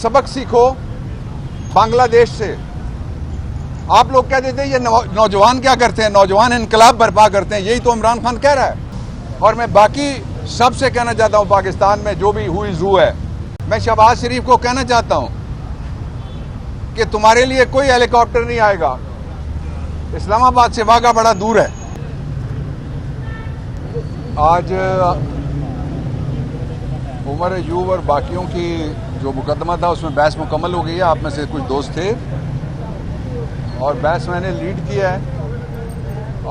सबक सीखो बांग्लादेश से। आप लोग कह देते हैं ये नौजवान क्या करते हैं, नौजवान इनकलाब बर्पा करते हैं, यही तो इमरान खान कह रहा है। और मैं बाकी सबसे कहना चाहता हूं, पाकिस्तान में जो भी हुई जू है, मैं शहबाज शरीफ को कहना चाहता हूं कि तुम्हारे लिए कोई हेलीकॉप्टर नहीं आएगा, इस्लामाबाद से वाघा बड़ा दूर है। आज उमर अयूब और बाकियों की जो मुकदमा था उसमें बहस मुकम्मल हो गई है। आप में से कुछ दोस्त थे और बहस मैंने लीड किया है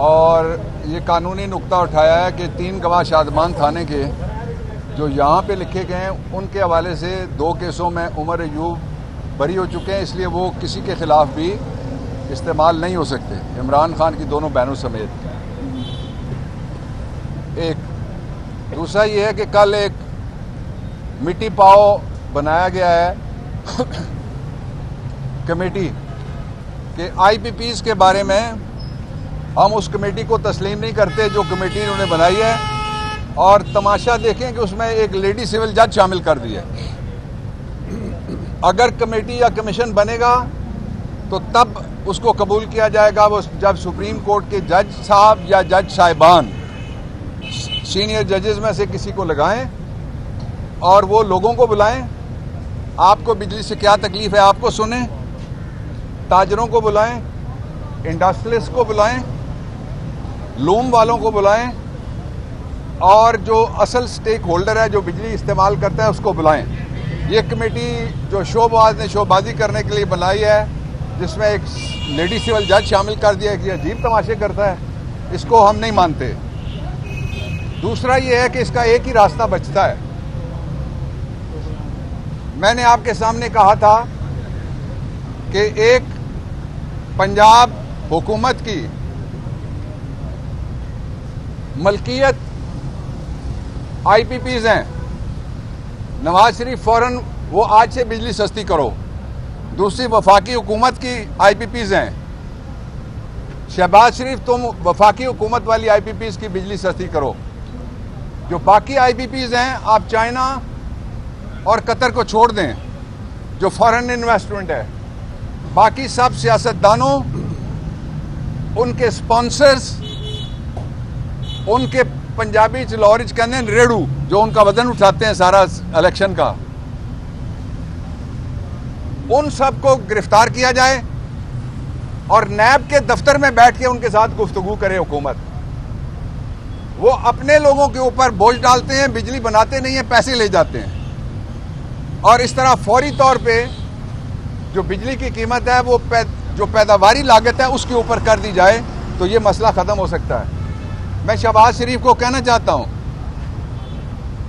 और ये कानूनी नुक्ता उठाया है कि 3 गवाह शादमान थाने के जो यहाँ पे लिखे गए हैं उनके हवाले से 2 केसों में उमर अयूब बरी हो चुके हैं, इसलिए वो किसी के खिलाफ भी इस्तेमाल नहीं हो सकते, इमरान खान की दोनों बहनों समेत। एक दूसरा ये है कि कल एक मिट्टी पाव बनाया गया है कमेटी कि आईपीपीज के बारे में हम उस कमेटी को तस्लीम नहीं करते जो कमेटी उन्होंने बनाई है, और तमाशा देखें कि उसमें एक लेडी सिविल जज शामिल कर दी है। अगर कमेटी या कमीशन बनेगा तो तब उसको कबूल किया जाएगा वो जब सुप्रीम कोर्ट के जज साहब या जज साहिबान सीनियर जजेस में से किसी को लगाएं और वो लोगों को बुलाएं। आपको बिजली से क्या तकलीफ है आपको सुने, ताजरों को बुलाएं, इंडस्ट्रियलिस्ट को बुलाएं, लूम वालों को बुलाएं और जो असल स्टेक होल्डर है जो बिजली इस्तेमाल करता है उसको बुलाएं। ये कमेटी जो शोबाज ने शोबाजी करने के लिए बनाई है, जिसमें एक लेडी सिविल जज शामिल कर दिया कि अजीब तमाशे करता है, इसको हम नहीं मानते। दूसरा ये है कि इसका एक ही रास्ता बचता है। मैंने आपके सामने कहा था कि एक पंजाब हुकूमत की मलकियत आईपीपीज हैं, नवाज शरीफ फौरन वो आज से बिजली सस्ती करो। दूसरी वफाकी हुकूमत की आईपीपीज हैं, शहबाज शरीफ तुम वफाकी हुकूमत वाली आईपीपीज की बिजली सस्ती करो। जो बाकी आईपीपीज हैं आप चाइना और कतर को छोड़ दें जो फॉरेन इन्वेस्टमेंट है, बाकी सब सियासतदानों, उनके स्पॉन्सर्स, उनके पंजाबी च लाहौर च कहते हैं रेड़ू, जो उनका वजन उठाते हैं सारा इलेक्शन का, उन सबको गिरफ्तार किया जाए और नैब के दफ्तर में बैठ के उनके साथ गुफ्तगू करे हुकूमत। वो अपने लोगों के ऊपर बोझ डालते हैं, बिजली बनाते नहीं है, पैसे ले जाते हैं, और इस तरह फौरी तौर पे जो बिजली की कीमत है वो जो पैदावारी लागत है उसके ऊपर कर दी जाए तो ये मसला ख़त्म हो सकता है। मैं शहबाज शरीफ को कहना चाहता हूं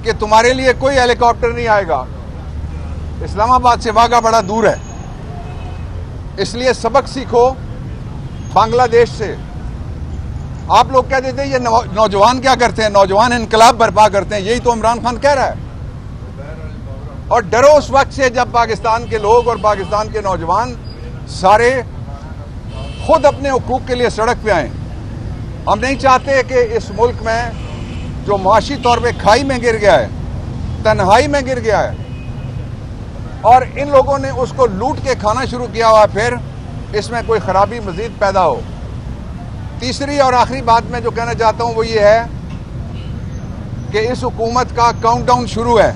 कि तुम्हारे लिए कोई हेलीकॉप्टर नहीं आएगा, इस्लामाबाद से वाघा बड़ा दूर है, इसलिए सबक सीखो बांग्लादेश से। आप लोग कह देते हैं ये नौजवान क्या करते हैं, नौजवान इनकलाब बर्पा करते हैं, यही तो इमरान खान कह रहा है। और डरो उस वक्त से जब पाकिस्तान के लोग और पाकिस्तान के नौजवान सारे खुद अपने हुकूक के लिए सड़क पे आए। हम नहीं चाहते कि इस मुल्क में जो मुआशी तौर पे खाई में गिर गया है, तन्हाई में गिर गया है, और इन लोगों ने उसको लूट के खाना शुरू किया हुआ, फिर इसमें कोई खराबी मजीद पैदा हो। तीसरी और आखिरी बात मैं जो कहना चाहता हूं वो ये है कि इस हुकूमत का काउंटडाउन शुरू है।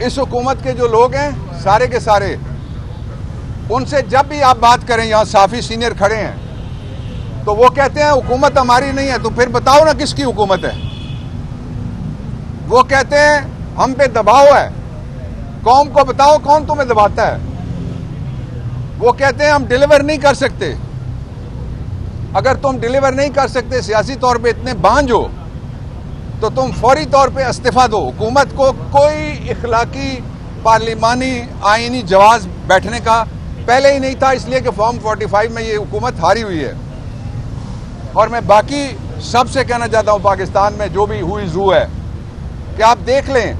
इस हुकूमत के जो लोग हैं सारे के सारे, उनसे जब भी आप बात करें, यहां साफी सीनियर खड़े हैं, तो वो कहते हैं हुकूमत हमारी नहीं है। तो फिर बताओ ना किसकी हुकूमत है। वो कहते हैं हम पे दबाव है, कौम को बताओ कौन तुम्हें दबाता है। वो कहते हैं हम डिलीवर नहीं कर सकते। अगर तुम डिलीवर नहीं कर सकते, सियासी तौर पे इतने बांझ हो, तो तुम फौरी तौर पे इस्तीफा दो। हुकूमत को कोई इखलाकी पार्लिमानी आईनी जवाज बैठने का पहले ही नहीं था, इसलिए कि फॉर्म 45 में ये हुकूमत हारी हुई है। और मैं बाकी सबसे कहना चाहता हूं, पाकिस्तान में जो भी हुई जू है, कि आप देख लें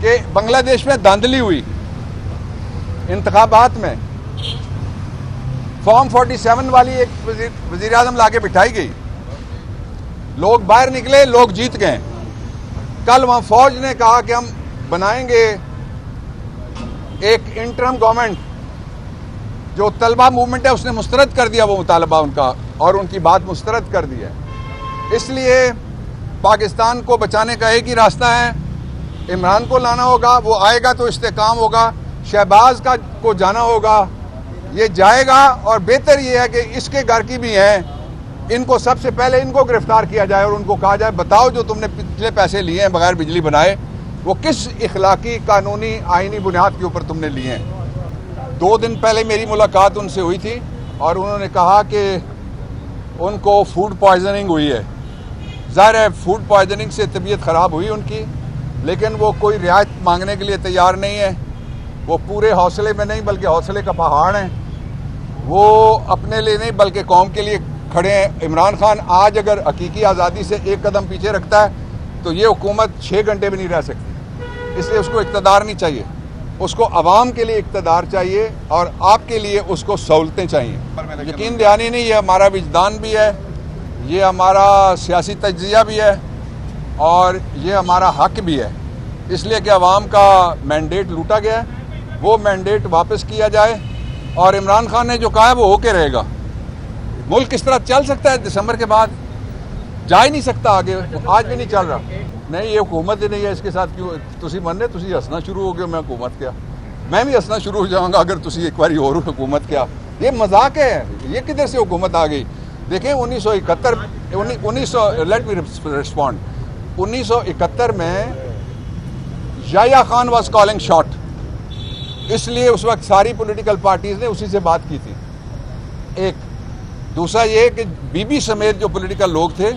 कि बांग्लादेश में धांधली हुई इंतखाबात में, फॉर्म 47 वाली एक वजीर आजम लाके बिठाई गई, लोग बाहर निकले, लोग जीत गए। कल वहां फौज ने कहा कि हम बनाएंगे एक इंटरम गवर्नमेंट जो तलबा मूवमेंट है उसने मुस्तरद कर दिया वो मुतालबा उनका, और उनकी बात मुस्तरद कर दी है। इसलिए पाकिस्तान को बचाने का एक ही रास्ता है, इमरान को लाना होगा, वो आएगा तो इस्तेकाम होगा, शहबाज का को जाना होगा, ये जाएगा। और बेहतर ये है कि इसके घर की भी हैं, इनको सबसे पहले इनको गिरफ्तार किया जाए और उनको कहा जाए बताओ जो तुमने पिछले पैसे लिए हैं बगैर बिजली बनाए वो किस इखलाकी कानूनी आईनी बुनियाद के ऊपर तुमने लिए हैं। 2 दिन पहले मेरी मुलाकात उनसे हुई थी और उन्होंने कहा कि उनको फूड पॉइजनिंग हुई है। ज़ाहिर है फूड पॉइजनिंग से तबीयत ख़राब हुई उनकी, लेकिन वो कोई रियायत मांगने के लिए तैयार नहीं है। वो पूरे हौसले में नहीं बल्कि हौसले का पहाड़ है। वो अपने लिए नहीं बल्कि कौम के लिए खड़े हैं। इमरान खान आज अगर हकीकी आज़ादी से एक कदम पीछे रखता है तो ये हुकूमत 6 घंटे भी नहीं रह सकती। इसलिए उसको इक़्तिदार नहीं चाहिए, उसको अवाम के लिए इक़्तिदार चाहिए और आपके लिए उसको सहूलतें चाहिए। यकीन दहानी नहीं, ये हमारा विजदान भी है, ये हमारा सियासी तज्ज़िया भी है और ये हमारा हक भी है। इसलिए कि अवाम का मैंडेट लूटा गया है, वो मैंडेट वापस किया जाए और इमरान खान ने जो कहा है वो होके रहेगा। मुल्क किस तरह चल सकता है दिसंबर के बाद? जा ही नहीं सकता आगे, आज भी नहीं चल रहा। नहीं, ये हुकूमत ही नहीं है, इसके साथ क्यों तुसी मनने तुसी हंसना शुरू हो गए। मैं हुकूमत क्या, मैं भी हंसना शुरू हो जाऊंगा अगर तुसी एक बार और हुकूमत क्या। ये मजाक है, ये किधर से हुकूमत आ गई? देखें 1971 में Yahya Khan was calling shot, इसलिए उस वक्त सारी पॉलिटिकल पार्टीज ने उसी से बात की थी। एक दूसरा ये कि बीबी समेत जो पॉलिटिकल लोग थे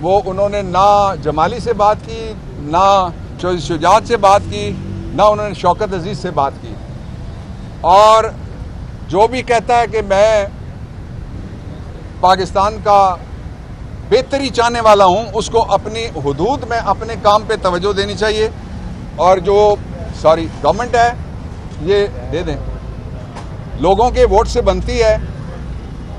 वो उन्होंने ना जमाली से बात की, ना शुजात से बात की, ना उन्होंने शौकत अजीज से बात की। और जो भी कहता है कि मैं पाकिस्तान का बेहतरी चाहने वाला हूं, उसको अपनी हुदूद में अपने काम पे तवज्जो देनी चाहिए। और जो गवर्नमेंट है ये दे दें, लोगों के वोट से बनती है,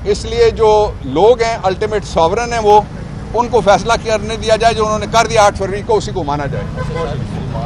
इसलिए जो लोग हैं अल्टीमेट सॉवरन हैं, वो उनको फैसला करने दिया जाए। जो उन्होंने कर दिया 8 फरवरी को, उसी को माना जाए।